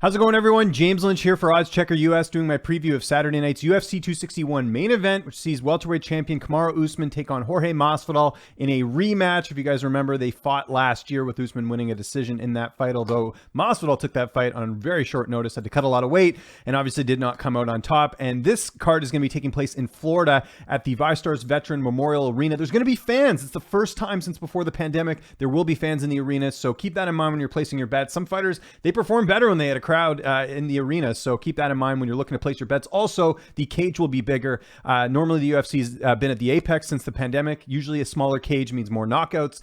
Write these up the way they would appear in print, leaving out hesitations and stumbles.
How's it going, everyone? James Lynch here for Odds Checker US, doing my preview of Saturday night's UFC 261 main event, which sees welterweight champion Kamaru Usman take on Jorge Masvidal in a rematch. If you guys remember, they fought last year with Usman winning a decision in that fight, although Masvidal took that fight on very short notice, had to cut a lot of weight, and obviously did not come out on top. And this card is going to be taking place in Florida at the ViStars Veteran Memorial Arena. There's going to be fans. It's the first time since before the pandemic there will be fans in the arena, so keep that in mind when you're placing your bets. Some fighters, they perform better when they had a crowd in the arena, so keep that in mind when you're looking to place your bets. Also, the cage will be bigger. Normally the UFC's been at the Apex since the pandemic. Usually a smaller cage means more knockouts.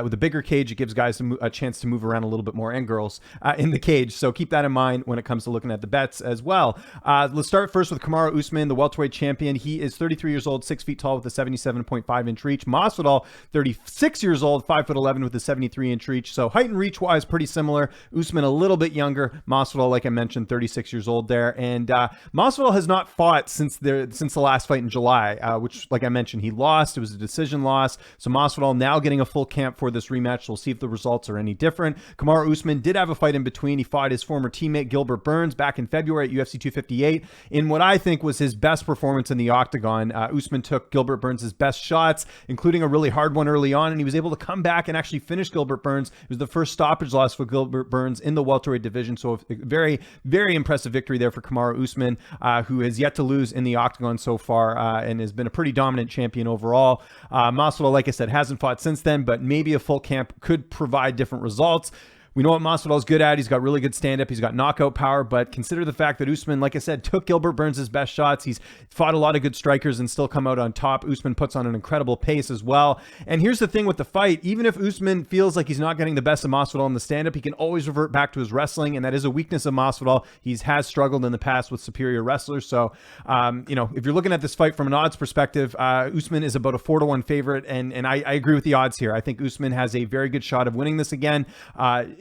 With a bigger cage, it gives guys a chance to move around a little bit more, and girls in the cage, so keep that in mind when it comes to looking at the bets as well. Let's start first with Kamaru Usman, the welterweight champion. He is 33 years old, 6 feet tall with a 77.5 inch reach. Masvidal, 36 years old, 5'11" with a 73 inch reach. So height and reach wise, pretty similar. Usman a little bit younger. Masvidal, like I mentioned, 36 years old there. And Masvidal has not fought since the last fight in July, which, like I mentioned, he lost. It was a decision loss. So Masvidal now getting a full camp for this rematch. We'll see if the results are any different. Kamaru Usman did have a fight in between. He fought his former teammate Gilbert Burns back in February at UFC 258 in what I think was his best performance in the octagon. Usman took Gilbert Burns' best shots, including a really hard one early on, and he was able to come back and actually finish Gilbert Burns. It was the first stoppage loss for Gilbert Burns in the welterweight division. So a very, very impressive victory there for Kamaru Usman, who has yet to lose in the octagon so far, and has been a pretty dominant champion overall. Masvidal, like I said, hasn't fought since then, but maybe a full camp could provide different results. We know what Masvidal is good at. He's got really good stand-up. He's got knockout power, but consider the fact that Usman, like I said, took Gilbert Burns' best shots. He's fought a lot of good strikers and still come out on top. Usman puts on an incredible pace as well. And here's the thing with the fight. Even if Usman feels like he's not getting the best of Masvidal in the stand-up, he can always revert back to his wrestling, and that is a weakness of Masvidal. He has struggled in the past with superior wrestlers. So, if you're looking at this fight from an odds perspective, Usman is about a 4-1 favorite, and I agree with the odds here. I think Usman has a very good shot of winning this again.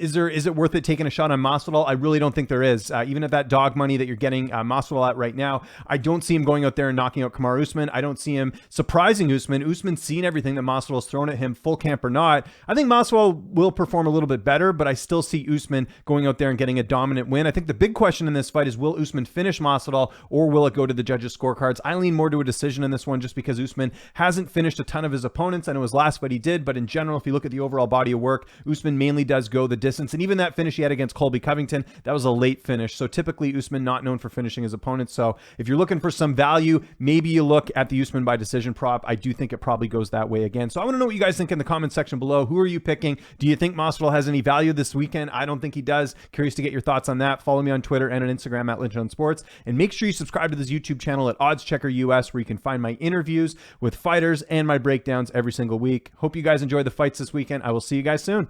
Is it worth it taking a shot on Masvidal? I really don't think there is. Even at that dog money that you're getting Masvidal at right now, I don't see him going out there and knocking out Kamaru Usman. I don't see him surprising Usman. Usman's seen everything that Masvidal's thrown at him, full camp or not. I think Masvidal will perform a little bit better, but I still see Usman going out there and getting a dominant win. I think the big question in this fight is, will Usman finish Masvidal, or will it go to the judges' scorecards? I lean more to a decision in this one, just because Usman hasn't finished a ton of his opponents. I know his last fight he did, but in general, if you look at the overall body of work, Usman mainly does go the distance. And even that finish he had against Colby Covington, that was a late finish. So typically Usman not known for finishing his opponents. So if you're looking for some value, maybe you look at the Usman by decision prop. I do think it probably goes that way again. So I want to know what you guys think in the comment section below. Who are you picking? Do you think Masvidal has any value this weekend? I don't think he does. Curious to get your thoughts on that. Follow me on Twitter and on Instagram at Lynch on Sports. And make sure you subscribe to this YouTube channel at Odds Checker US, where you can find my interviews with fighters and my breakdowns every single week. Hope you guys enjoy the fights this weekend. I will see you guys soon.